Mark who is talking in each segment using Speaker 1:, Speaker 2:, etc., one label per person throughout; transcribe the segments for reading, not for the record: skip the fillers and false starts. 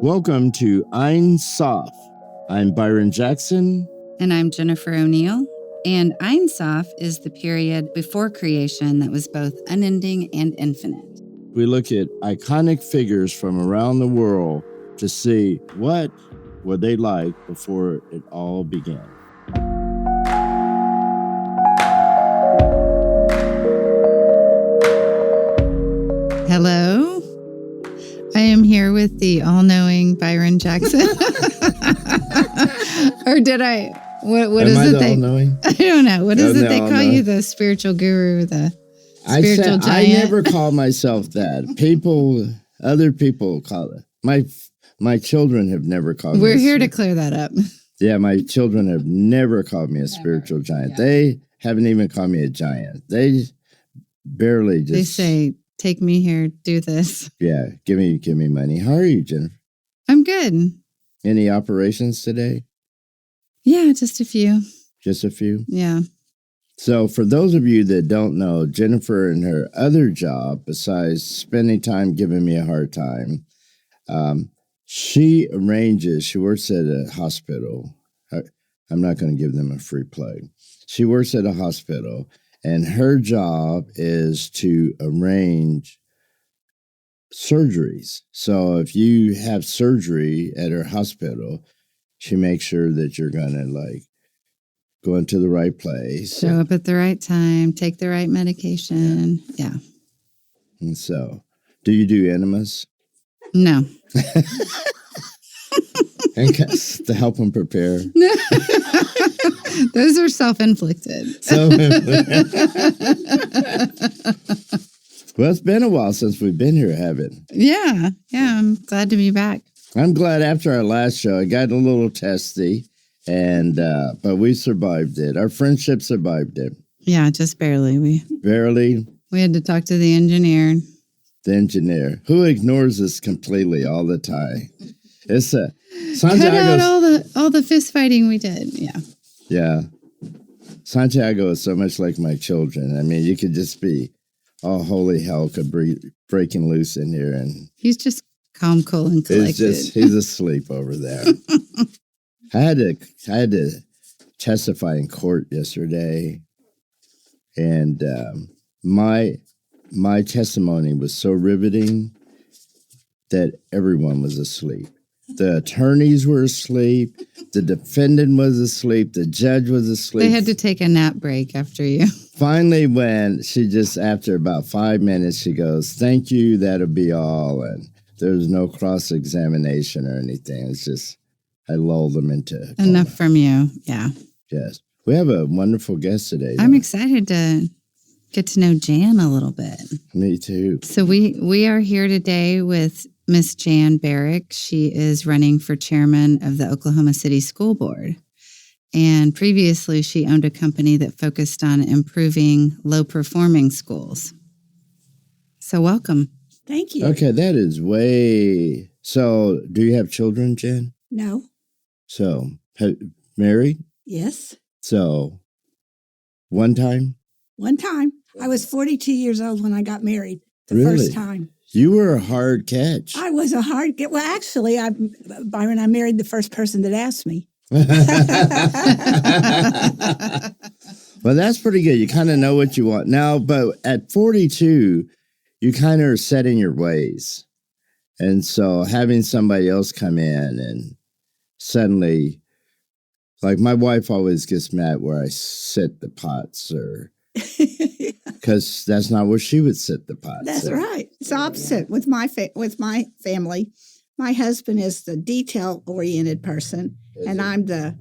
Speaker 1: Welcome to Ein Sof. I'm Byron Jackson.
Speaker 2: And I'm Jennifer O'Neill. And Ein Sof is the period before creation that was both unending and infinite.
Speaker 1: We look at iconic figures from around the world to see what were they like before it all began.
Speaker 2: Hello. I am here with the all-knowing Byron Jackson. Or did I? What is it?
Speaker 1: All-knowing?
Speaker 2: I don't know. What is it they call you? The spiritual guru, the spiritual giant?
Speaker 1: I never call myself that. Other people call it. My children have never called me.
Speaker 2: We're here to clear that up.
Speaker 1: Yeah, my children have never called me a spiritual giant. Yeah. They haven't even called me a giant. They barely just...
Speaker 2: They say, take me here, do this.
Speaker 1: Yeah, give me money. How are you, Jennifer?
Speaker 2: I'm good.
Speaker 1: Any operations today?
Speaker 2: Yeah, just a few.
Speaker 1: Just a few?
Speaker 2: Yeah.
Speaker 1: So for those of you that don't know, Jennifer and her other job, besides spending time giving me a hard time, she works at a hospital. I'm not going to give them a free plug. She works at a hospital, and her job is to arrange surgeries. So if you have surgery at her hospital, she makes sure that you're going to go into the right place.
Speaker 2: Show up at the right time, take the right medication. Yeah.
Speaker 1: And so, do you do enemas?
Speaker 2: No.
Speaker 1: And to help them prepare.
Speaker 2: No. Those are self-inflicted.
Speaker 1: Well, it's been a while since we've been here, haven't it?
Speaker 2: Yeah. I'm glad to be back.
Speaker 1: I'm glad after our last show, it got a little testy, but we survived it. Our friendship survived it.
Speaker 2: Yeah, just barely.
Speaker 1: Barely.
Speaker 2: We had to talk to the engineer.
Speaker 1: The engineer, who ignores us completely all the time. It's Santiago.
Speaker 2: Cut out all the fist fighting we did. Yeah.
Speaker 1: Yeah. Santiago is so much like my children. I mean, you could just be, oh, holy hell, could be breaking loose in here. And
Speaker 2: he's just calm, cool, and collected.
Speaker 1: He's asleep over there. I had to testify in court yesterday, and my testimony was so riveting that everyone was asleep. The attorneys were asleep. The defendant was asleep. The judge was asleep.
Speaker 2: They had to take a nap break after you.
Speaker 1: Finally, when after about 5 minutes, she goes, "Thank you, that'll be all." And there's no cross-examination or anything. It's just, I lulled them into coma.
Speaker 2: Enough from you, yeah.
Speaker 1: Yes. We have a wonderful guest today.
Speaker 2: I'm excited to get to know Jan a little bit.
Speaker 1: Me too.
Speaker 2: So we are here today with Miss Jan Barrick. She is running for chairman of the Oklahoma City School Board. And previously, she owned a company that focused on improving low-performing schools. So welcome.
Speaker 3: Thank you.
Speaker 1: Okay, that is way... So, do you have children, Jan?
Speaker 3: No.
Speaker 1: So, married?
Speaker 3: Yes.
Speaker 1: So, one time?
Speaker 3: One time. I was 42 years old when I got married the first time.
Speaker 1: You were a hard catch.
Speaker 3: I was a hard catch. Well, actually, Byron, I married the first person that asked me.
Speaker 1: Well, that's pretty good. You kind of know what you want now, but at 42, you kind of are set in your ways. And so having somebody else come in and suddenly, like my wife always gets mad where I sit the pots or... Because that's not where she would sit the pots.
Speaker 3: That's right. It's opposite with my family. My husband is the detail-oriented person, and I'm the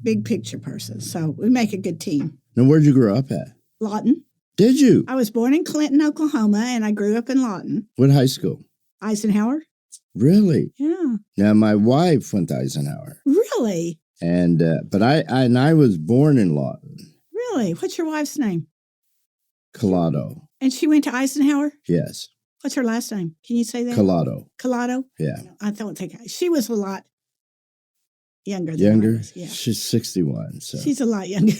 Speaker 3: big picture person. So we make a good team.
Speaker 1: Now, where'd you grow up at?
Speaker 3: Lawton.
Speaker 1: Did you?
Speaker 3: I was born in Clinton, Oklahoma, and I grew up in Lawton.
Speaker 1: What high school?
Speaker 3: Eisenhower.
Speaker 1: Really?
Speaker 3: Yeah.
Speaker 1: Now, my wife went to Eisenhower.
Speaker 3: Really?
Speaker 1: And but I was born in Lawton.
Speaker 3: Really? What's your wife's name?
Speaker 1: Collado.
Speaker 3: And she went to Eisenhower?
Speaker 1: Yes.
Speaker 3: What's her last name? Can you say that?
Speaker 1: Collado.
Speaker 3: Collado?
Speaker 1: Yeah.
Speaker 3: I don't think she was a lot younger than I was. Yeah.
Speaker 1: She's 61. So
Speaker 3: she's a lot younger.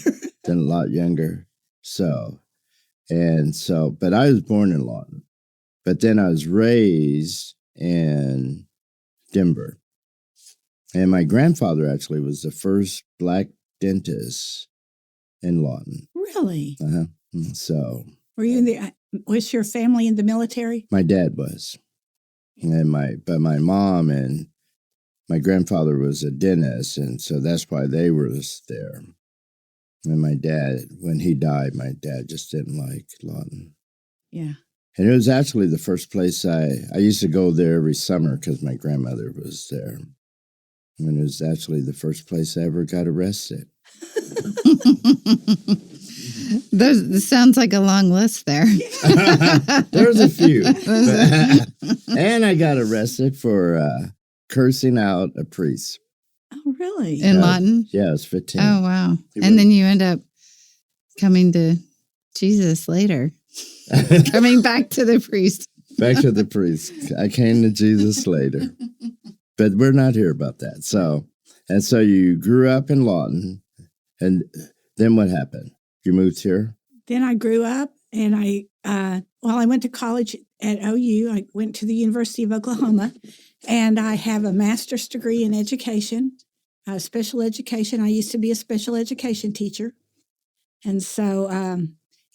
Speaker 1: Then a lot younger. So, but I was born in Lawton. But then I was raised in Denver. And my grandfather actually was the first black dentist in Lawton.
Speaker 3: Really?
Speaker 1: So
Speaker 3: Were you was your family in the military?
Speaker 1: my dad was. And but my mom and my grandfather was a dentist, and so that's why they were there. And my dad, when he died, my dad just didn't like Lawton.
Speaker 3: Yeah.
Speaker 1: And it was actually the first place I used to go there every summer because my grandmother was there. And it was actually the first place I ever got arrested.
Speaker 2: This sounds like a long list there.
Speaker 1: There's a few. And I got arrested for cursing out a priest.
Speaker 3: Oh, really?
Speaker 2: In Lawton?
Speaker 1: Yeah, it was 15.
Speaker 2: Oh, wow. And then you end up coming to Jesus later. Coming back to the priest.
Speaker 1: Back to the priest. I came to Jesus later. But we're not here about that. So you grew up in Lawton, and then what happened? You moved here?
Speaker 3: Then I grew up, and I went to college at OU. I went to the University of Oklahoma, and I have a master's degree in education, special education. I used to be a special education teacher. And so,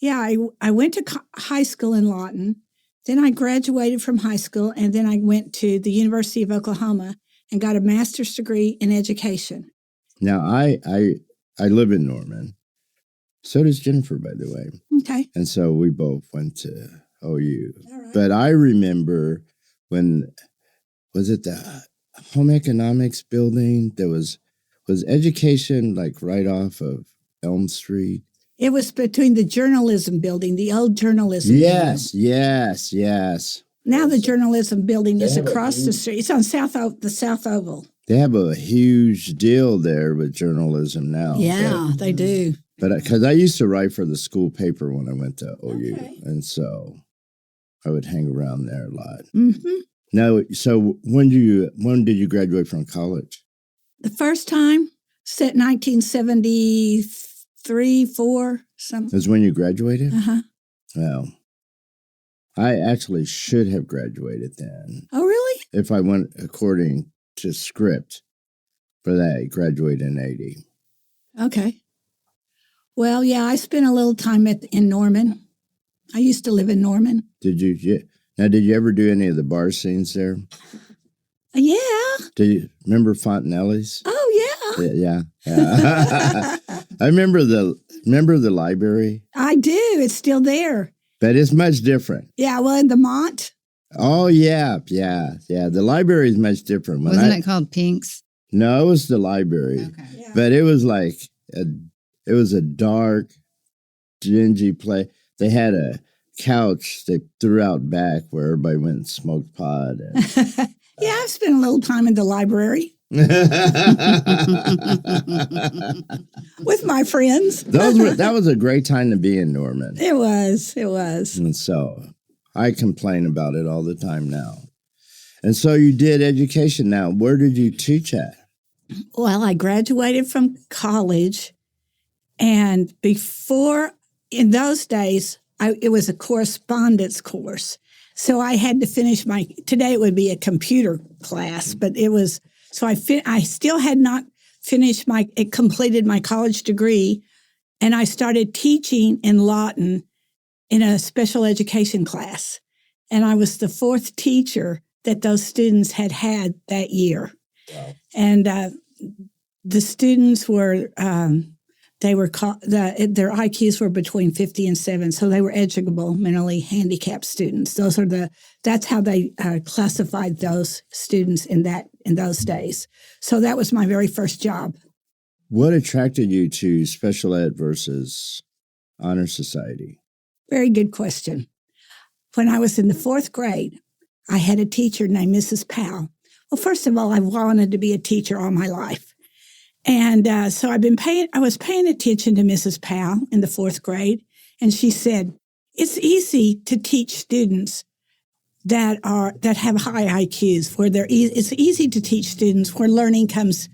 Speaker 3: I went to high school in Lawton. Then I graduated from high school, and then I went to the University of Oklahoma and got a master's degree in education.
Speaker 1: Now, I live in Norman. So does Jennifer, by the way.
Speaker 3: Okay.
Speaker 1: And so we both went to OU.
Speaker 3: All right.
Speaker 1: But I remember was it the home economics building that was education like right off of Elm Street?
Speaker 3: It was between the journalism building, the old journalism building.
Speaker 1: Yes.
Speaker 3: Now the journalism building is across the street. It's on the South Oval.
Speaker 1: They have a huge deal there with journalism now.
Speaker 3: Yeah, they do.
Speaker 1: But because I used to write for the school paper when I went to OU,
Speaker 3: Okay.
Speaker 1: and so I would hang around there a lot.
Speaker 3: Mm-hmm.
Speaker 1: Now, so when did you graduate from college?
Speaker 3: The first time, set 1973, 4, something.
Speaker 1: Is when you graduated?
Speaker 3: Uh-huh.
Speaker 1: Well, I actually should have graduated then.
Speaker 3: Oh, really?
Speaker 1: If I went according to script, but I graduated in 80.
Speaker 3: Okay. Well, yeah, I spent a little time in Norman. I used to live in Norman.
Speaker 1: Did you ever do any of the bar scenes there?
Speaker 3: Yeah.
Speaker 1: Do you remember Fontanelli's?
Speaker 3: Oh, yeah.
Speaker 1: Yeah. I remember the library,
Speaker 3: I do. It's still there.
Speaker 1: but it's much different.
Speaker 3: Yeah, well, in the Mont.
Speaker 1: Oh, yeah. The library is much different.
Speaker 2: Wasn't it called Pink's?
Speaker 1: No, it was the library.
Speaker 2: Okay.
Speaker 3: Yeah.
Speaker 1: But it was like it was a dark, dingy place. They had a couch they threw out back where everybody went and smoked pot. And
Speaker 3: Yeah, I've spent a little time in the library with my friends.
Speaker 1: that was a great time to be in Norman.
Speaker 3: It was.
Speaker 1: And so I complain about it all the time now. And so you did education now. Where did you teach at?
Speaker 3: Well, I graduated from college, and in those days, it was a correspondence course. So I had to finish today it would be a computer class, but it was, so I still had not completed my college degree, and I started teaching in Lawton in a special education class. And I was the 4th teacher that those students had that year.
Speaker 1: Wow.
Speaker 3: And the students were, their IQs were between 50 and 7, so they were educable, mentally handicapped students. That's how they classified those students in those days. So that was my very first job.
Speaker 1: What attracted you to special ed versus honor society?
Speaker 3: Very good question. When I was in the 4th grade, I had a teacher named Mrs. Powell. Well, first of all, I wanted to be a teacher all my life. And so I was paying attention to Mrs. Powell in the 4th grade. And she said, it's easy to teach students that have high IQs, it's easy to teach students where learning comes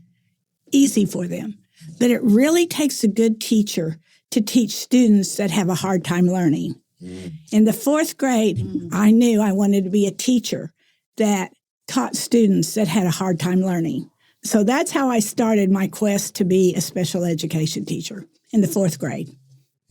Speaker 3: easy for them. But it really takes a good teacher to teach students that have a hard time learning. In the 4th grade, I knew I wanted to be a teacher that taught students that had a hard time learning. So that's how I started my quest to be a special education teacher in the 4th grade.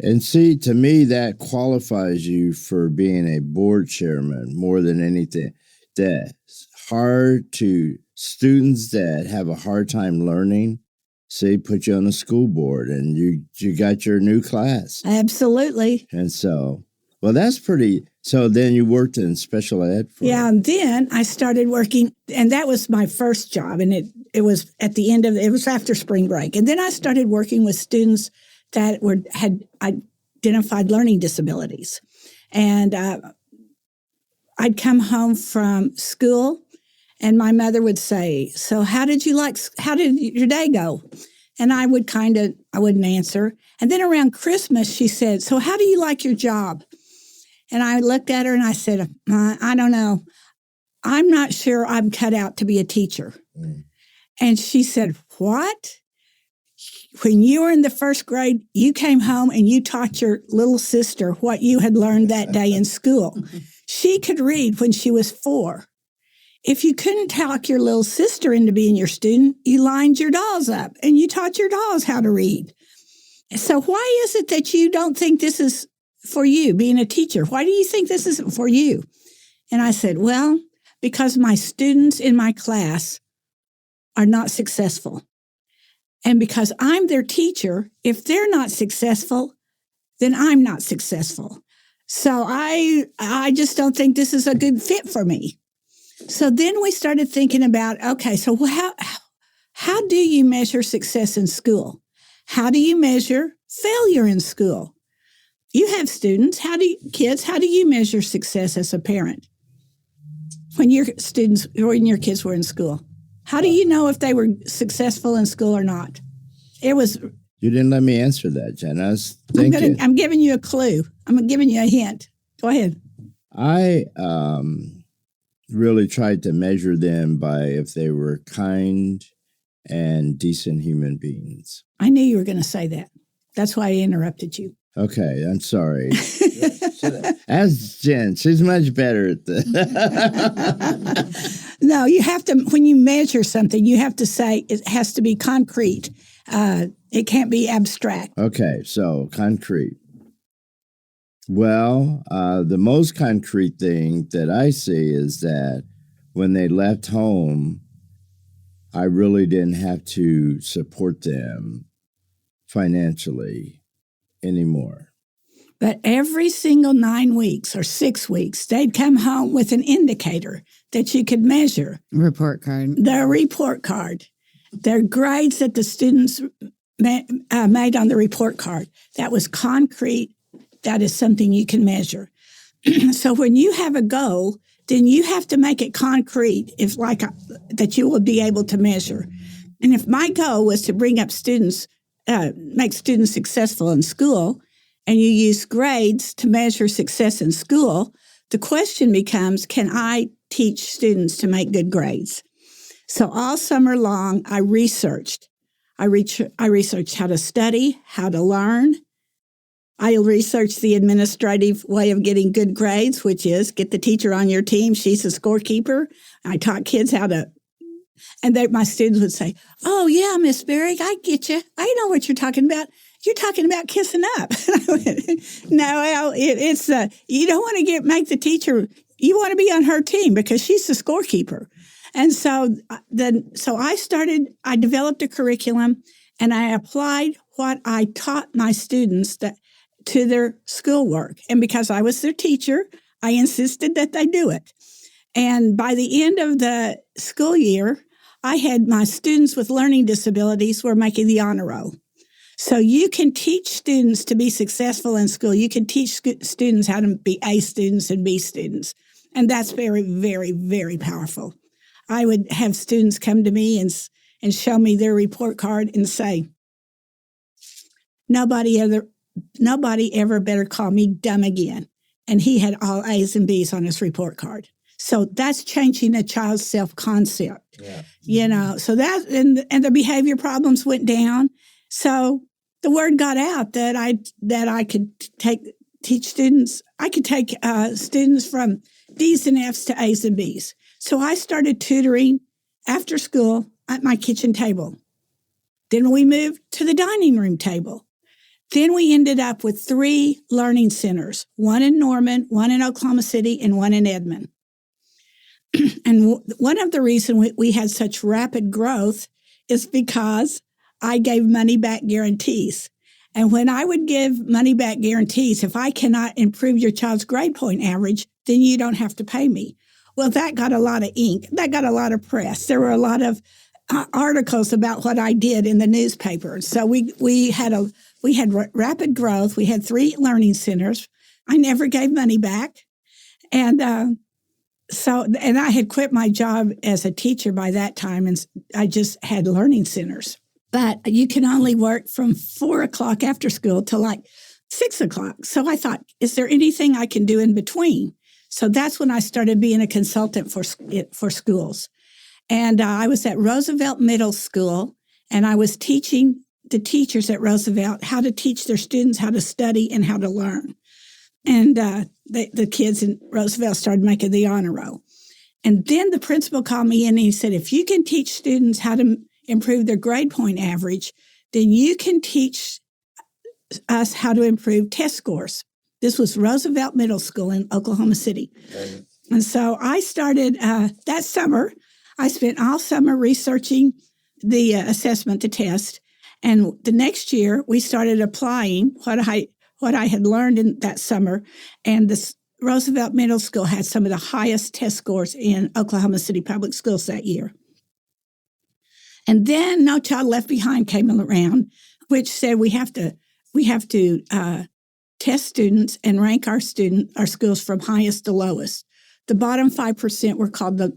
Speaker 1: And see, to me, that qualifies you for being a board chairman more than anything. That's hard to students that have a hard time learning. See, put you on the school board and you got your new class.
Speaker 3: Absolutely.
Speaker 1: And so, well, that's pretty. So then you worked in special ed?
Speaker 3: And then I started working, and that was my first job. And it was at the end of, it was after spring break. And then I started working with students that had identified learning disabilities. And I'd come home from school, and my mother would say, so how did your day go? And I wouldn't answer. And then around Christmas, she said, so how do you like your job? And I looked at her and I said, I don't know. I'm not sure I'm cut out to be a teacher. Mm. And she said, what? When you were in the 1st grade, you came home and you taught your little sister what you had learned that day in school. She could read when she was 4. If you couldn't talk your little sister into being your student, you lined your dolls up and you taught your dolls how to read. So why is it that you don't think this is for you, being a teacher? Why do you think this isn't for you? And I said, well, because my students in my class are not successful. And because I'm their teacher, if they're not successful, then I'm not successful. So I just don't think this is a good fit for me. So then we started thinking about, okay, so how do you measure success in school? How do you measure failure in school? You have students. How do you measure success as a parent when your kids were in school? How do you know if they were successful in school or not? You
Speaker 1: didn't let me answer that, Jen. I was thinking.
Speaker 3: I'm giving you a clue. I'm giving you a hint. Go ahead.
Speaker 1: I really tried to measure them by if they were kind and decent human beings.
Speaker 3: I knew you were going to say that. That's why I interrupted you.
Speaker 1: Okay, I'm sorry. As Jen, she's much better at this.
Speaker 3: No, you have to, when you measure something, you have to say it has to be concrete. It can't be abstract.
Speaker 1: Okay, so concrete. Well, the most concrete thing that I see is that when they left home, I really didn't have to support them financially anymore.
Speaker 3: But every single 9 weeks or 6 weeks, they'd come home with an indicator that you could measure.
Speaker 2: Report card.
Speaker 3: Their report card. Their grades that the students made on the report card. That was concrete. That is something you can measure. So when you have a goal, then you have to make it concrete, that you will be able to measure. And if my goal was to bring up students, make students successful in school, and you use grades to measure success in school, the question becomes, can I teach students to make good grades? So all summer long, I researched. I researched how to study, how to learn. I researched the administrative way of getting good grades, which is get the teacher on your team. She's a scorekeeper. I taught kids how to, and my students would say, oh, yeah, Miss Barrick, I get you. I know what you're talking about. You're talking about kissing up. No, it's you don't want to make the teacher, you want to be on her team because she's the scorekeeper. And so I developed a curriculum and I applied what I taught my students to their schoolwork. And because I was their teacher, I insisted that they do it. And by the end of the school year, I had my students with learning disabilities were making the honor roll. So you can teach students to be successful in school. You can teach students how to be A students and B students. And that's very, very, very powerful. I would have students come to me and show me their report card and say, nobody ever better call me dumb again. And he had all A's and B's on his report card. So that's changing a child's self-concept. Yeah. So that, and the behavior problems went down. So the word got out that I could teach students. I could take students from D's and F's to A's and B's. So I started tutoring after school at my kitchen table. Then we moved to the dining room table. Then we ended up with 3 learning centers, one in Norman, one in Oklahoma City, and one in Edmond. And one of the reasons we had such rapid growth is because I gave money-back guarantees. And when I would give money-back guarantees, if I cannot improve your child's grade point average, then you don't have to pay me. Well, that got a lot of ink. That got a lot of press. There were a lot of articles about what I did in the newspaper. So we had rapid growth. We had 3 learning centers. I never gave money back. And and I had quit my job as a teacher by that time, and I just had learning centers. But you can only work from 4 o'clock after school till like 6 o'clock. So I thought, is there anything I can do in between? So that's when I started being a consultant for schools. And I was at Roosevelt Middle School, and I was teaching the teachers at Roosevelt how to teach their students how to study and how to learn. And the kids in Roosevelt started making the honor roll. And then the principal called me in and he said, if you can teach students how to improve their grade point average, then you can teach us how to improve test scores. This was Roosevelt Middle School in Oklahoma City. Okay. And so I started that summer. I spent all summer researching the assessment, the test. And the next year, we started applying what I had learned in that summer. And this Roosevelt Middle School had some of the highest test scores in Oklahoma City public schools that year. And then No Child Left Behind came around, which said we have to test students and rank our schools from highest to lowest. The bottom 5% were called the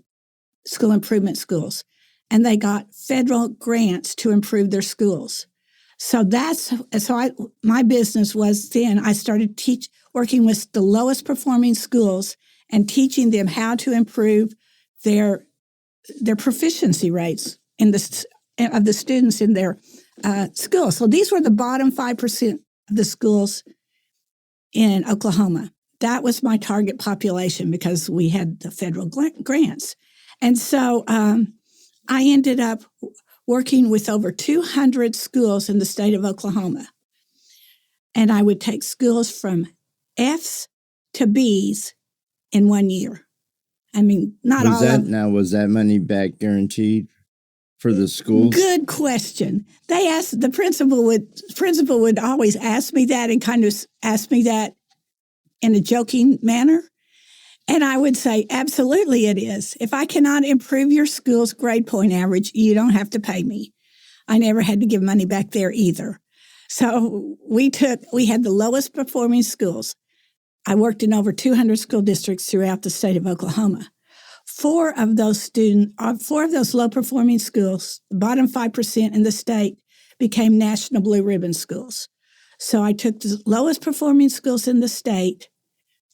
Speaker 3: school improvement schools, and they got federal grants to improve their schools. So my business was then I started working with the lowest performing schools and teaching them how to improve their proficiency rates of the students in their schools. So these were the bottom 5% of the schools in Oklahoma. That was my target population because we had the federal grants. And so I ended up working with over 200 schools in the state of Oklahoma. And I would take schools from Fs to Bs in 1 year. I mean, not all of them.
Speaker 1: Now, was that money back guaranteed for the schools?
Speaker 3: Good question. They asked, the principal would always ask me that and kind of ask me that in a joking manner. And I would say, absolutely it is. If I cannot improve your school's grade point average, you don't have to pay me. I never had to give money back there either. So we had the lowest performing schools. I worked in over 200 school districts throughout the state of Oklahoma. 4 of those low performing schools, the bottom 5% in the state, became National Blue Ribbon schools. So I took the lowest performing schools in the state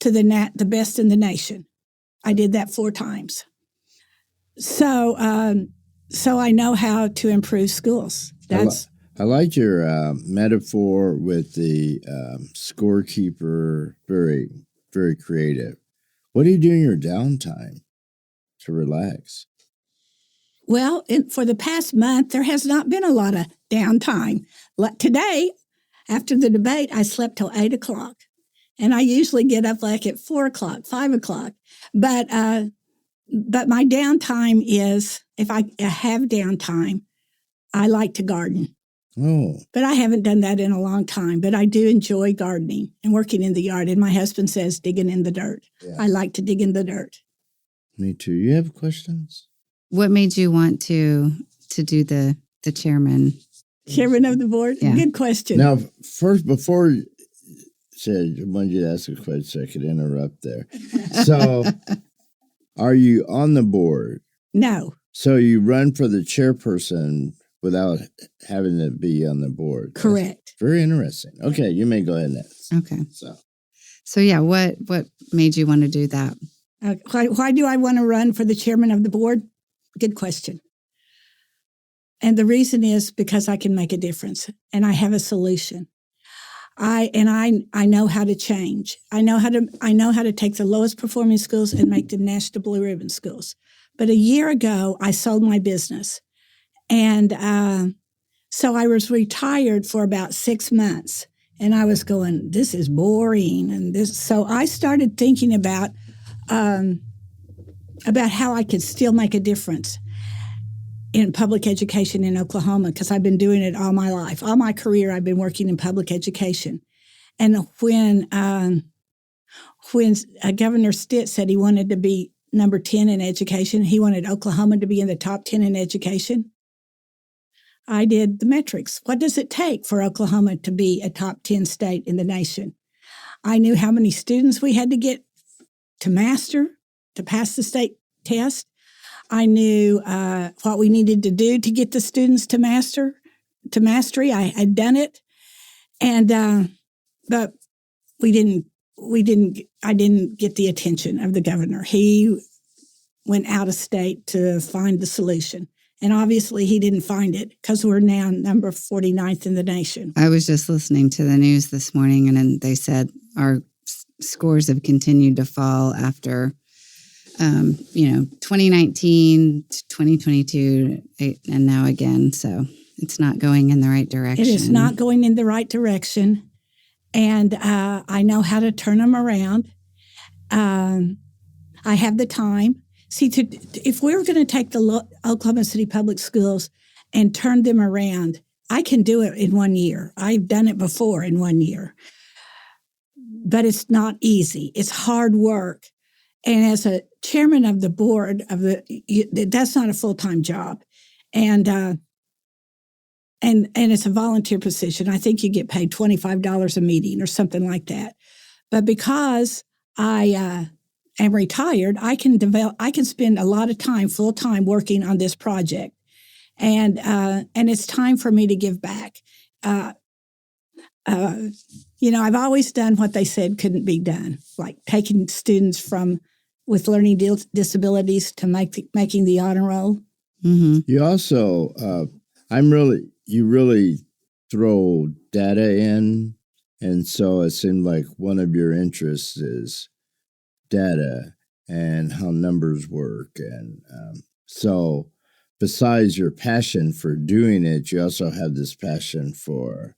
Speaker 3: to the best in the nation. I did that 4 times. So I know how to improve schools.
Speaker 1: I like your metaphor with the scorekeeper. Very, very creative. What do you do in your downtime to relax?
Speaker 3: Well, for the past month, there has not been a lot of downtime. Today, after the debate, I slept till 8 o'clock. And I usually get up like at 4 o'clock, 5 o'clock. But my downtime is, if I have downtime, I like to garden.
Speaker 1: Oh.
Speaker 3: But I haven't done that in a long time. But I do enjoy gardening and working in the yard. And my husband says digging in the dirt. Yeah. I like to dig in the dirt.
Speaker 1: Me too. You have questions?
Speaker 2: What made you want to do the chairman?
Speaker 3: Chairman of the board? Yeah. Good question.
Speaker 1: Now, first, before I wanted you to ask a question so I could interrupt there. So, are you on the board?
Speaker 3: No.
Speaker 1: So you run for the chairperson without having to be on the board?
Speaker 3: Correct.
Speaker 1: That's very interesting. Okay, you may go ahead next.
Speaker 2: Okay. So yeah, what made you want to do that?
Speaker 3: Why do I want to run for the chairman of the board? Good question. And the reason is because I can make a difference and I have a solution. I know how to change. I know how to take the lowest performing schools and make them National Blue Ribbon schools. But a year ago, I sold my business. And so I was retired for about 6 months. And I was going, this is boring. And this. So I started thinking about how I could still make a difference in public education in Oklahoma, because I've been doing it all my life. All my career, I've been working in public education. And when Governor Stitt said he wanted to be number 10 in education, he wanted Oklahoma to be in the top 10 in education, I did the metrics. What does it take for Oklahoma to be a top 10 state in the nation? I knew how many students we had to get to master, to pass the state test. I knew what we needed to do to get the students to mastery. I had done it. And, but I didn't get the attention of the governor. He went out of state to find the solution. And obviously he didn't find it, because we're now number 49th in the nation.
Speaker 2: I was just listening to the news this morning, and they said our scores have continued to fall after, 2019 to 2022, and now again. So it's not going in the right direction.
Speaker 3: It is not going in the right direction. And I know how to turn them around. I have the time. See, if we were going to take the Oklahoma City Public Schools and turn them around, I can do it in 1 year. I've done it before in 1 year. But it's not easy. It's hard work. And as a chairman of the board that's not a full-time job. And it's a volunteer position. I think you get paid $25 a meeting or something like that. But because I am retired, I can spend a lot of time, full time, working on this project, and it's time for me to give back. I've always done what they said couldn't be done, like taking students with learning disabilities to making the honor roll.
Speaker 2: Mm-hmm.
Speaker 1: You also, you really throw data in, and so it seemed like one of your interests is data and how numbers work. And so besides your passion for doing it, you also have this passion for,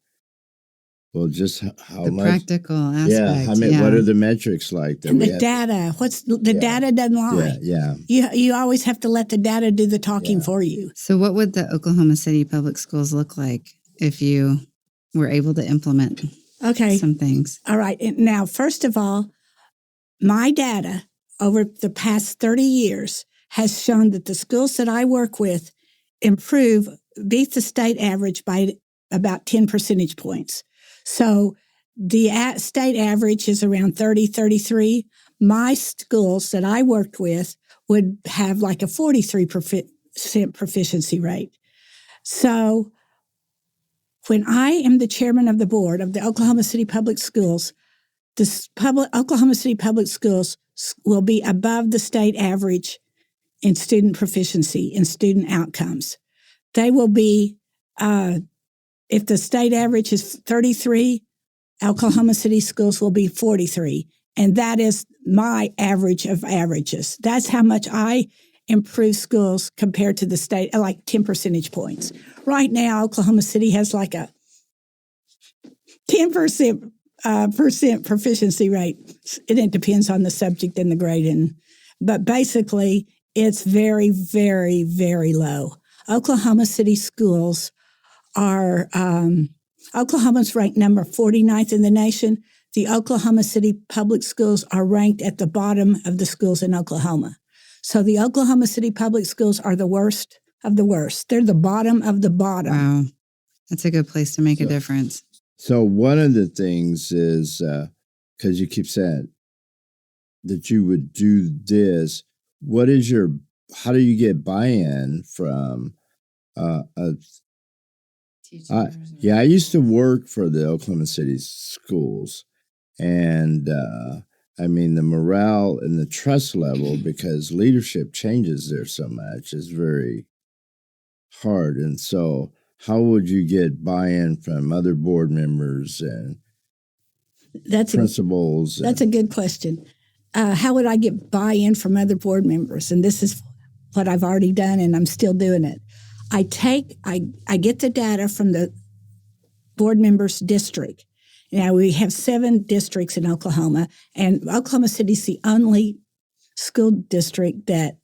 Speaker 1: well, just how
Speaker 2: the
Speaker 1: much
Speaker 2: practical aspect.
Speaker 1: What are the metrics like?
Speaker 3: And the data. Data doesn't lie.
Speaker 1: Yeah.
Speaker 3: You always have to let the data do the talking for you.
Speaker 2: So what would the Oklahoma City Public Schools look like if you were able to implement some things?
Speaker 3: All right. Now, first of all, my data over the past 30 years has shown that the schools that I work with beat the state average by about 10 percentage points. So the state average is around 30, 33. My schools that I worked with would have like a 43% proficiency rate. So when I am the chairman of the board of the Oklahoma City Public Schools, Oklahoma City Public Schools will be above the state average in student proficiency, in student outcomes. They will be, if the state average is 33, Oklahoma City schools will be 43. And that is my average of averages. That's how much I improve schools compared to the state, like 10 percentage points. Right now, Oklahoma City has like a 10% proficiency rate. And it depends on the subject and the grade. But basically, it's very, very, very low. Oklahoma City schools are, Oklahoma's ranked number 49th in the nation. The Oklahoma City public schools are ranked at the bottom of the schools in Oklahoma. So the Oklahoma City public schools are the worst of the worst. They're the bottom of the bottom.
Speaker 2: Wow. That's a good place to make a difference.
Speaker 1: So one of the things is, because you keep saying that you would do this, how do you get buy-in from I used to work for the Oklahoma City schools, and the morale and the trust level, because leadership changes there so much, is very hard. And so how would you get buy-in from other board members and principals?
Speaker 3: That's a good question. How would I get buy-in from other board members? And this is what I've already done, and I'm still doing it. I get the data from the board members' district. Now, we have 7 districts in Oklahoma, and Oklahoma City is the only school district that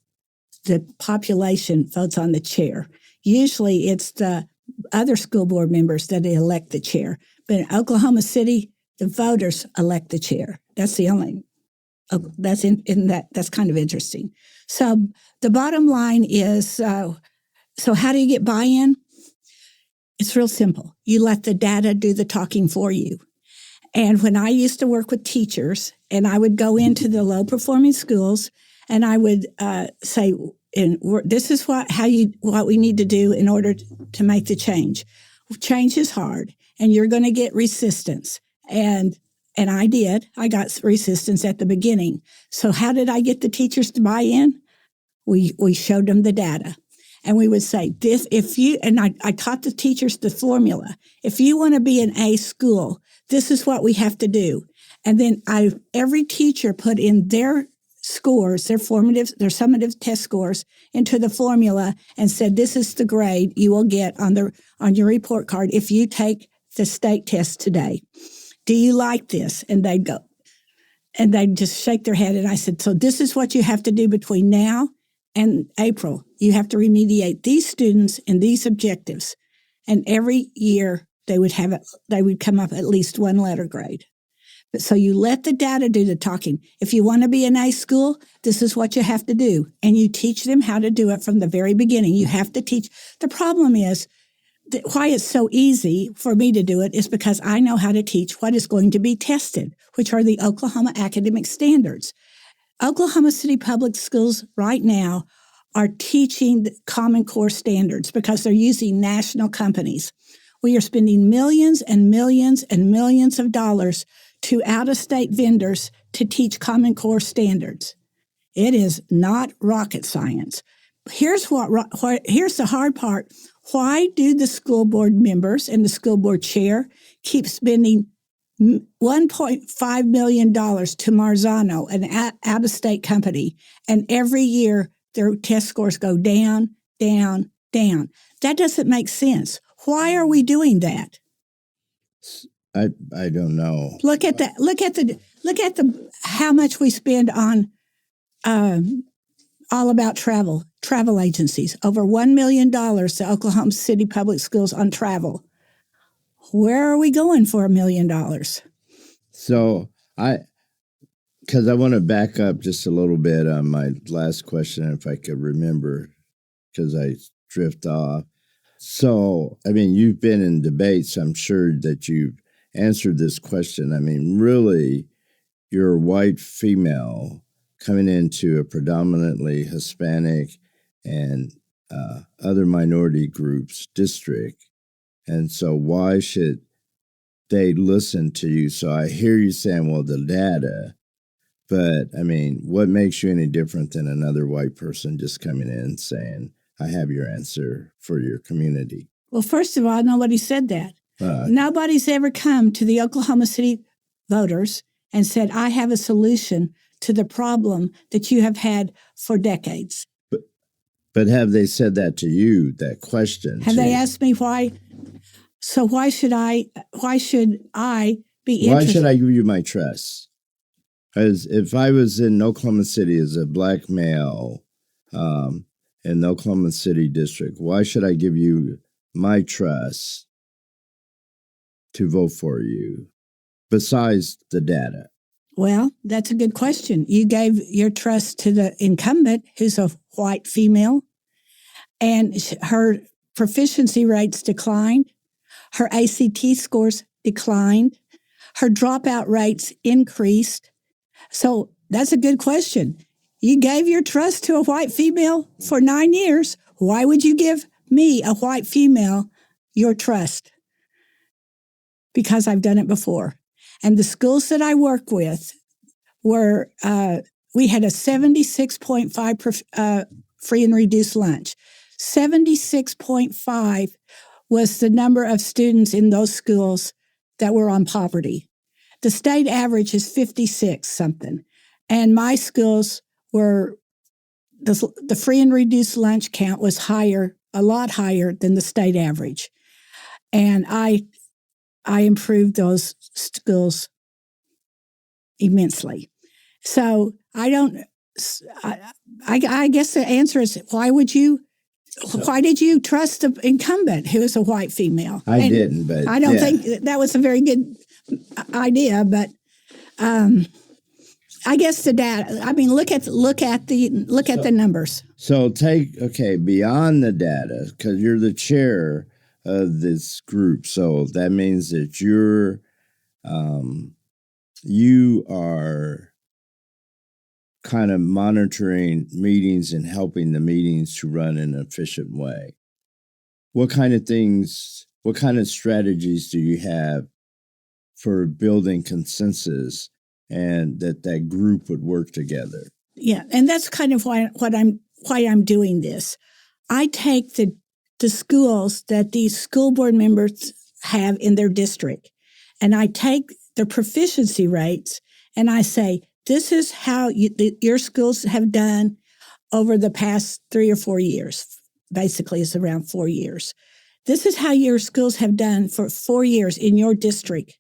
Speaker 3: the population votes on the chair. Usually it's the other school board members that elect the chair. But in Oklahoma City, the voters elect the chair. That's the only, that's that's kind of interesting. So the bottom line is, so how do you get buy-in? It's real simple. You let the data do the talking for you. And when I used to work with teachers, and I would go into the low-performing schools, and I would say, this is what we need to do in order to make the change. Change is hard, and you're going to get resistance. And I did. I got resistance at the beginning. So how did I get the teachers to buy in? We showed them the data. And we would say, I taught the teachers the formula. If you want to be an A school, this is what we have to do. And then every teacher put in their scores, their summative test scores into the formula and said, this is the grade you will get on your report card if you take the state test today. Do you like this? And they'd go, and they'd just shake their head. And I said, so this is what you have to do between now and April. You have to remediate these students and these objectives. And every year they would come up at least 1 letter grade. So you let the data do the talking. If you want to be an A school, this is what you have to do. And you teach them how to do it from the very beginning. You have to teach. The problem is why it's so easy for me to do it is because I know how to teach what is going to be tested, which are the Oklahoma academic standards. Oklahoma City Public Schools right now are teaching the Common Core standards because they're using national companies. We are spending millions and millions and millions of dollars to out-of-state vendors to teach Common Core standards. It is not rocket science. Here's the hard part. Why do the school board members and the school board chair keep spending $1.5 million to Marzano, an out-of-state company, and every year their test scores go down, down, down? That doesn't make sense. Why are we doing that?
Speaker 1: I don't know.
Speaker 3: Look at that. Look at the how much we spend on all about travel agencies. Over $1 million to Oklahoma City Public Schools on travel. Where are we going for $1 million?
Speaker 1: So because I want to back up just a little bit on my last question, if I could remember, because I drift off. So, I mean, you've been in debates. I'm sure that you've answered this question. I mean, really, you're a white female coming into a predominantly Hispanic and other minority groups district. And so why should they listen to you? So I hear you saying, well, the data, but I mean, what makes you any different than another white person just coming in saying, I have your answer for your community?
Speaker 3: Well, first of all, nobody said that. Nobody's ever come to the Oklahoma City voters and said, I have a solution to the problem that you have had for decades.
Speaker 1: But have they said that to you, that question?
Speaker 3: Have they asked me why? So why should I be interested?
Speaker 1: Why should I give you my trust? As if I was in Oklahoma City as a black male in the Oklahoma City district, why should I give you my trust to vote for you besides the data?
Speaker 3: Well, that's a good question. You gave your trust to the incumbent, who's a white female, and her proficiency rates declined. Her ACT scores declined. Her dropout rates increased. So that's a good question. You gave your trust to a white female for 9 years. Why would you give me, a white female, your trust? Because I've done it before. And the schools that I work with were, we had a 76.5 free and reduced lunch. 76.5 was the number of students in those schools that were on poverty. The state average is 56 something. And my schools were the free and reduced lunch count was a lot higher than the state average. And I improved those schools immensely. So I guess the answer is, why did you trust the incumbent who is a white female?
Speaker 1: I didn't, but
Speaker 3: I don't think that was a very good idea, but I guess the data. I mean, look at the numbers.
Speaker 1: So beyond the data, because you're the chair of this group, so that means that you are kind of monitoring meetings and helping the meetings to run in an efficient way. What kind of strategies do you have for building consensus and that group would work together?
Speaker 3: Yeah, and that's kind of why I'm doing this. I take the schools that these school board members have in their district, and I take their proficiency rates, and I say, this is how your schools have done over the past 3 or 4 years. Basically, it's around 4 years. This is how your schools have done for 4 years in your district.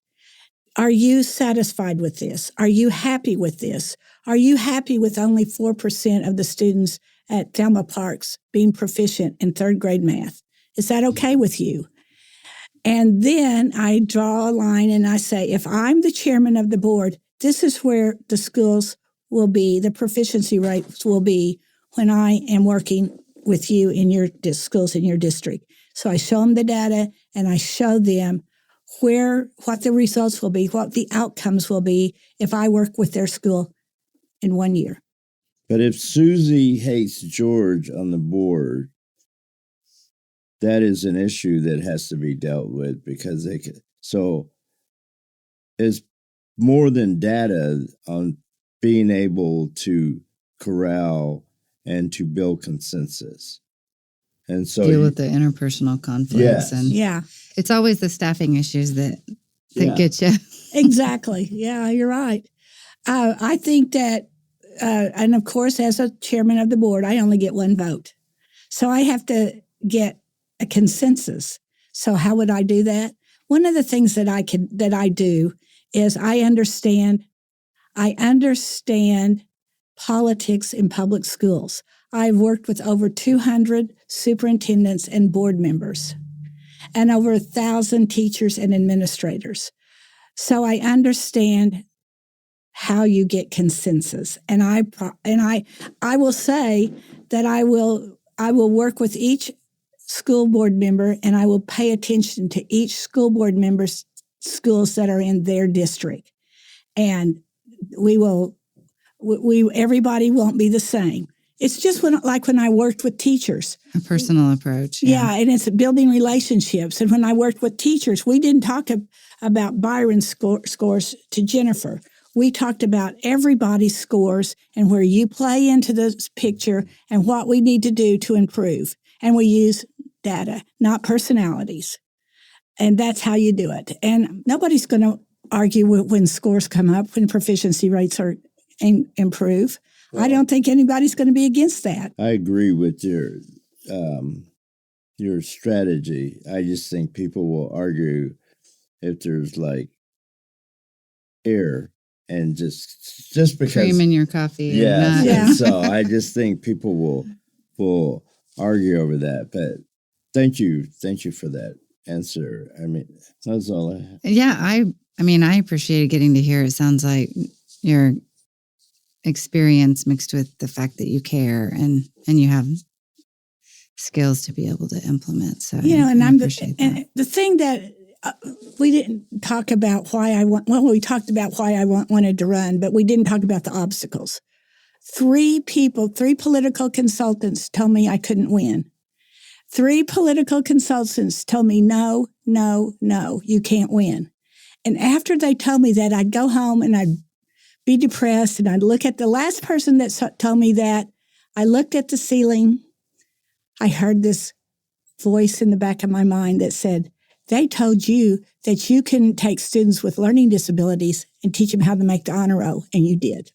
Speaker 3: Are you satisfied with this? Are you happy with this? Are you happy with only 4% of the students at Thelma Parks being proficient in 3rd grade math? Is that okay with you? And then I draw a line and I say, if I'm the chairman of the board, this is where the schools will be, the proficiency rates will be when I am working with you in your schools in your district. So I show them the data and I show them what the results will be, what the outcomes will be if I work with their school in 1 year.
Speaker 1: But if Susie hates George on the board, that is an issue that has to be dealt with, because so it's more than data on being able to corral and to build consensus. And so
Speaker 2: deal with the interpersonal conflicts.
Speaker 1: Yes.
Speaker 2: And it's always the staffing issues that get you.
Speaker 3: Exactly. Yeah, you're right. I think that, and of course, as a chairman of the board, I only get 1 vote. So I have to get a consensus. So how would I do that? One of the things that I do is I understand politics in public schools. I've worked with over 200 superintendents and board members and over 1,000 teachers and administrators. So I understand how you get consensus. And I will say that I will work with each school board member, and I will pay attention to each school board member's schools that are in their district. And everybody won't be the same. It's just when I worked with teachers.
Speaker 2: A personal approach.
Speaker 3: Yeah, and it's building relationships. And when I worked with teachers, we didn't talk about Byron's scores to Jennifer. We talked about everybody's scores and where you play into the picture and what we need to do to improve. And we use data, not personalities. And that's how you do it. And nobody's going to argue when scores come up, when proficiency rates are improve. Well, I don't think anybody's going to be against that.
Speaker 1: I agree with your strategy. I just think people will argue if there's like air and just because
Speaker 2: cream in your coffee.
Speaker 1: Yeah. And so I just think people will argue over that. But thank you for that answer. I mean, that's all I have.
Speaker 2: Yeah, I mean, I appreciated getting to hear. It sounds like your experience mixed with the fact that you care and you have skills to be able to implement. So
Speaker 3: and
Speaker 2: I appreciate that.
Speaker 3: And the thing that we didn't talk about we talked about why I wanted to run, but we didn't talk about the obstacles. 3 political consultants told me I couldn't win. 3 political consultants told me, no, you can't win. And after they told me that, I'd go home and I'd be depressed, and I'd look at the last person that told me that. I looked at the ceiling. I heard this voice in the back of my mind that said, they told you that you couldn't take students with learning disabilities and teach them how to make the honor roll, and you did.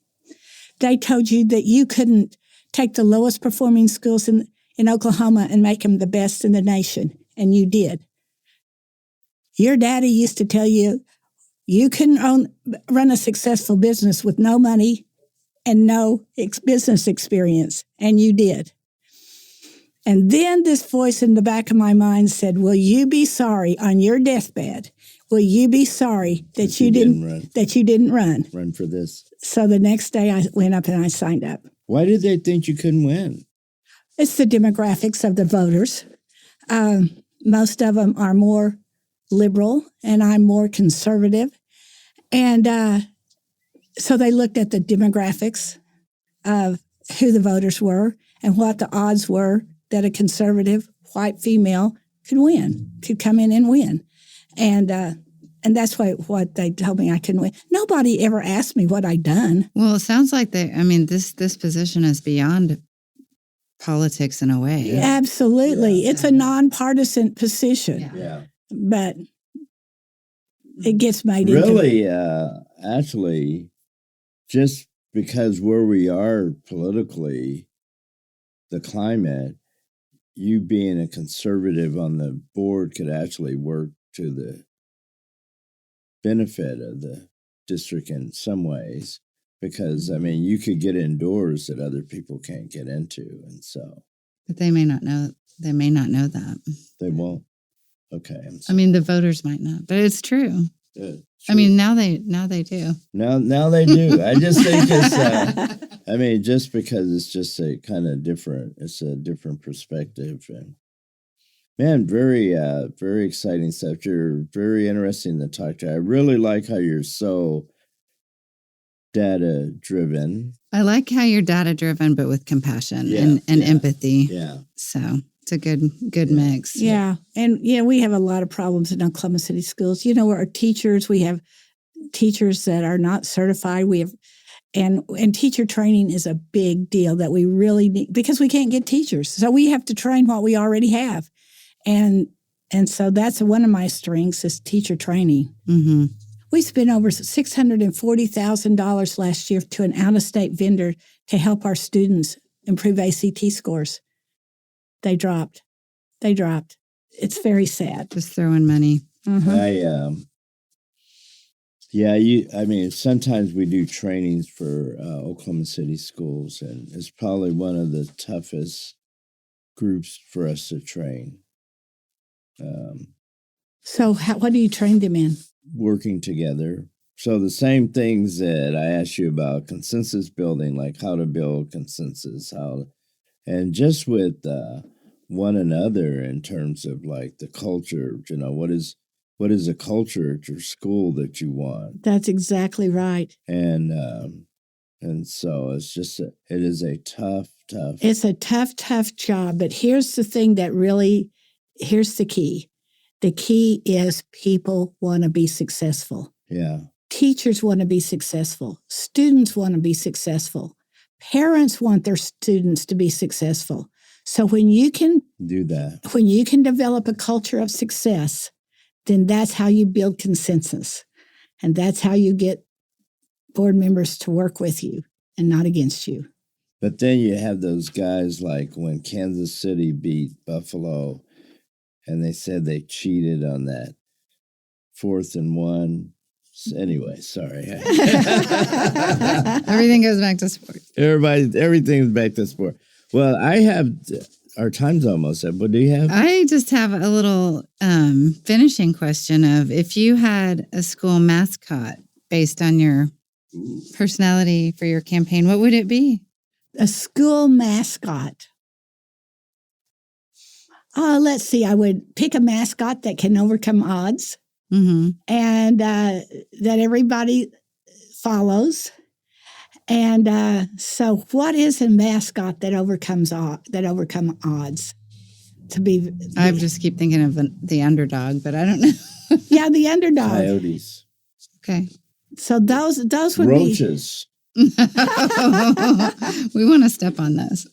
Speaker 3: They told you that you couldn't take the lowest performing schools in Oklahoma and make them the best in the nation. And you did. Your daddy used to tell you, you can run a successful business with no money and no business experience. And you did. And then this voice in the back of my mind said, will you be sorry on your deathbed? Will you be sorry that you didn't run?
Speaker 1: Run for this.
Speaker 3: So the next day I went up and I signed up.
Speaker 1: Why did they think you couldn't win?
Speaker 3: It's the demographics of the voters. Most of them are more liberal and I'm more conservative. And so they looked at the demographics of who the voters were and what the odds were that a conservative white female could come in and win. And that's what they told me I couldn't win. Nobody ever asked me what I'd done.
Speaker 2: Well, it sounds like this position is beyond politics in a way.
Speaker 3: Yeah. Absolutely. Yeah. It's a nonpartisan position.
Speaker 1: Yeah.
Speaker 3: But it gets made
Speaker 1: really, actually, just because where we are politically, the climate, you being a conservative on the board could actually work to the benefit of the district in some ways, because, I mean, you could get indoors that other people can't get into, and so.
Speaker 2: But they may not know. They may not know that.
Speaker 1: They won't. Okay.
Speaker 2: I mean, the voters might not, but it's true.
Speaker 1: True.
Speaker 2: I mean, now they do.
Speaker 1: Now they do. I just think it's. Just because it's just a kind of different. It's a different perspective, and man, very exciting stuff. You're very interesting to talk to. I really like how you're so data driven.
Speaker 2: I like how you're data driven, but with compassion and empathy.
Speaker 1: Yeah.
Speaker 2: So. It's a good mix.
Speaker 3: Yeah. And, we have a lot of problems in Oklahoma City schools. Our teachers, we have teachers that are not certified. We have, and teacher training is a big deal that we really need because we can't get teachers. So we have to train what we already have. And so that's one of my strengths is teacher training.
Speaker 2: Mm-hmm.
Speaker 3: We spent over $640,000 last year to an out-of-state vendor to help our students improve ACT scores. They dropped. It's very sad.
Speaker 2: Just throwing money.
Speaker 3: Mm-hmm.
Speaker 1: Sometimes we do trainings for Oklahoma City schools, and it's probably one of the toughest groups for us to train.
Speaker 3: So what do you train them in?
Speaker 1: Working together. So the same things that I asked you about consensus building, like how to build consensus, and just with one another in terms of like the culture, what is a culture at your school that you want?
Speaker 3: That's exactly right.
Speaker 1: And so it's just it is a tough.
Speaker 3: It's a tough job. But here's the thing here's the key. The key is people want to be successful.
Speaker 1: Yeah.
Speaker 3: Teachers want to be successful. Students want to be successful. Parents want their students to be successful. So when you can
Speaker 1: do that,
Speaker 3: when you can develop a culture of success, then that's how you build consensus. And that's how you get board members to work with you and not against you.
Speaker 1: But then you have those guys like when Kansas City beat Buffalo and they said they cheated on that 4th and 1. Anyway, sorry.
Speaker 2: Everything goes back to sport.
Speaker 1: Everything's back to sport. Well, our time's almost up. What do you have?
Speaker 2: I just have a little finishing question of if you had a school mascot based on your personality for your campaign, what would it be?
Speaker 3: A school mascot. Let's see. I would pick a mascot that can overcome odds.
Speaker 2: Mm-hmm.
Speaker 3: And that everybody follows. And so what is a mascot that overcome odds?
Speaker 2: I just keep thinking of the underdog, but I don't know.
Speaker 3: Yeah, the underdog.
Speaker 1: Coyotes.
Speaker 2: Okay.
Speaker 3: So those would
Speaker 1: roaches.
Speaker 2: We want to step on those.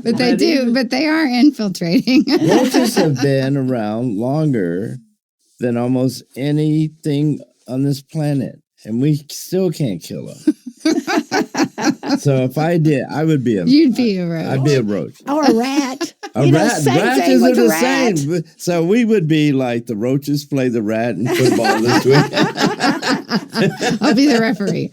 Speaker 2: But they do, but they are infiltrating.
Speaker 1: Roaches have been around longer than almost anything on this planet, and we still can't kill them. So if I did, I would be
Speaker 2: You'd be a roach.
Speaker 1: I'd be a roach.
Speaker 3: Or a rat.
Speaker 1: A
Speaker 3: You know,
Speaker 1: rat.
Speaker 3: same
Speaker 1: Rats
Speaker 3: thing
Speaker 1: isn't
Speaker 3: with a
Speaker 1: the
Speaker 3: rat.
Speaker 1: same. So we would be like the roaches play the rat in football this week.
Speaker 2: I'll be the referee.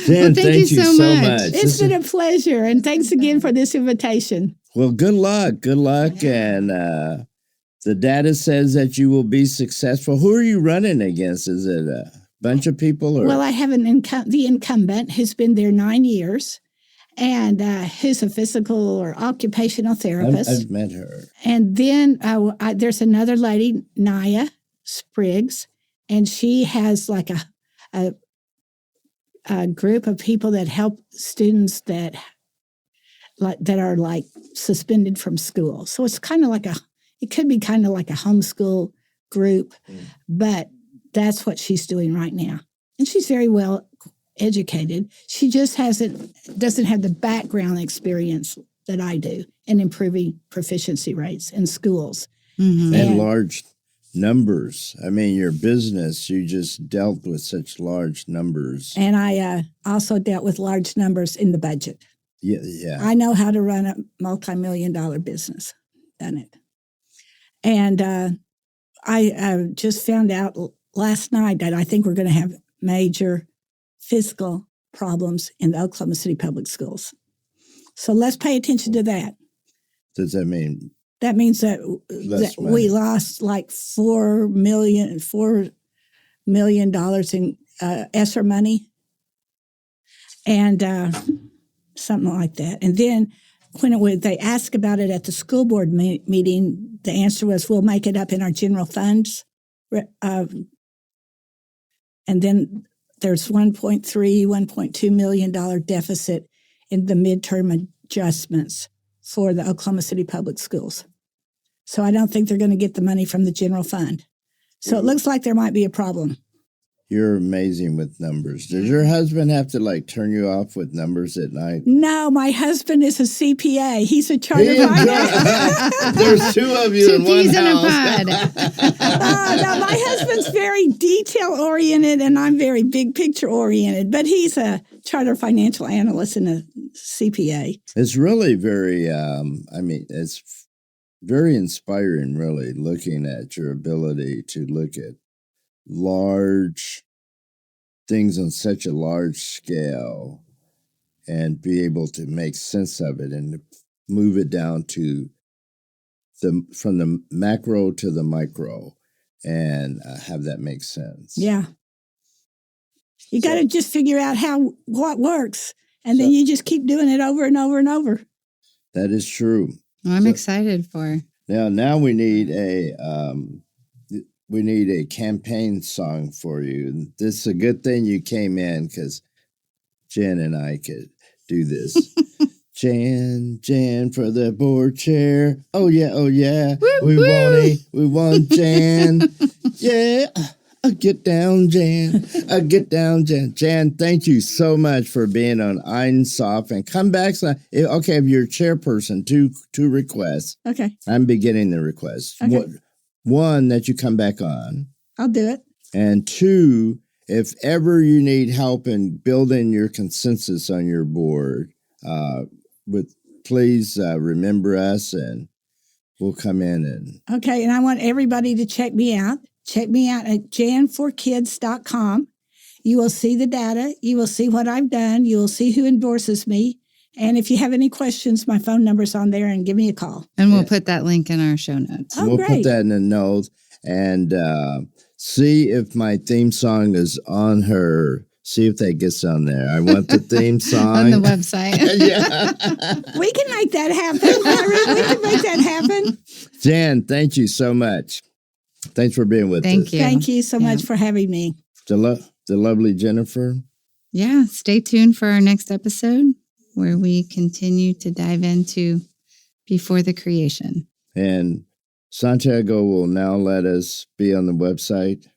Speaker 1: Jan,
Speaker 2: thank you so much.
Speaker 3: It's been a pleasure. And thanks again for this invitation.
Speaker 1: Well, good luck. Good luck. And the data says that you will be successful. Who are you running against? Is it a bunch of people? Or?
Speaker 3: Well, I have the incumbent who's been there 9 years. And who's a physical or occupational therapist.
Speaker 1: I've met her.
Speaker 3: And then there's another lady, Naya Spriggs, and she has like a group of people that help students that are like suspended from school. So it's kind of like it could be kind of like a homeschool group, but that's what she's doing right now. And she's very well educated. She just doesn't have the background experience that I do in improving proficiency rates in schools.
Speaker 2: Mm-hmm.
Speaker 1: And large numbers. I mean, your business, you just dealt with such large numbers.
Speaker 3: And I also dealt with large numbers in the budget.
Speaker 1: Yeah.
Speaker 3: I know how to run a multi-million-dollar business. Done it. And I just found out last night that I think we're going to have major fiscal problems in the Oklahoma City Public Schools. So let's pay attention to that.
Speaker 1: Does that mean?
Speaker 3: That means that we lost like $4 million in ESSER money and something like that. And then when they asked about it at the school board meeting, the answer was, we'll make it up in our general funds. And then there's $1.2 million deficit in the midterm adjustments for the Oklahoma City Public Schools. So I don't think they're going to get the money from the general fund. So it looks like there might be a problem.
Speaker 1: You're amazing with numbers. Does your husband have to like turn you off with numbers at night?
Speaker 3: No, my husband is a CPA. He's a chartered finance.
Speaker 1: There's two of you in one
Speaker 2: peas in a
Speaker 1: house.
Speaker 2: pod.
Speaker 3: No, my husband's very detail-oriented, and I'm very big-picture-oriented. But he's a chartered financial analyst and a CPA.
Speaker 1: It's really very, it's very inspiring, really, looking at your ability to look at large things on such a large scale and be able to make sense of it and move it down to from the macro to the micro and have that make sense.
Speaker 3: Yeah. You got to just figure out what works, and then you just keep doing it over and over and over.
Speaker 1: That is true.
Speaker 2: Well, I'm excited for.
Speaker 1: Now we need a campaign song for you. And this is a good thing you came in because Jan and I could do this. Jan for the board chair. Oh yeah.
Speaker 2: Woo,
Speaker 1: We want Jan. Yeah. Get down, Jan. Get down, Jan. Jan, thank you so much for being on Einsoft and come back. Okay, if you're chairperson, two requests.
Speaker 3: Okay.
Speaker 1: I'm beginning the request.
Speaker 3: Okay.
Speaker 1: One, that you come back on.
Speaker 3: I'll do it.
Speaker 1: And two, if ever you need help in building your consensus on your board, please remember us and we'll come in and.
Speaker 3: Okay, and I want everybody to check me out. Check me out at janforkids.com. You will see the data. You will see what I've done. You will see who endorses me. And if you have any questions, my phone number's on there and give me a call.
Speaker 2: And we'll put that link in our show notes.
Speaker 3: Oh,
Speaker 1: we'll
Speaker 3: great.
Speaker 1: put that in the notes and see if my theme song is on her. See if that gets on there. I want the theme song.
Speaker 2: On the website.
Speaker 1: Yeah.
Speaker 3: We can make that happen, Larry. We can make that happen.
Speaker 1: Jan, thank you so much. Thanks for being with us.
Speaker 2: Thank you.
Speaker 3: Thank you so much for having me.
Speaker 1: The lovely Jennifer.
Speaker 2: Yeah, stay tuned for our next episode where we continue to dive into Before the Creation.
Speaker 1: And Santiago will now let us be on the website.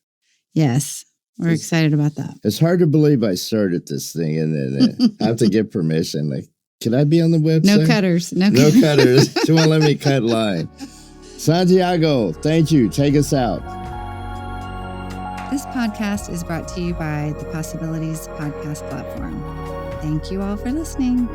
Speaker 2: Yes, we're excited about that.
Speaker 1: It's hard to believe I started this thing and then I have to get permission. Like, can I be on the website?
Speaker 2: No cutters. No
Speaker 1: cutters. She won't let me cut line. Santiago, thank you. Take us out.
Speaker 2: This podcast is brought to you by the Possibilities Podcast Platform. Thank you all for listening.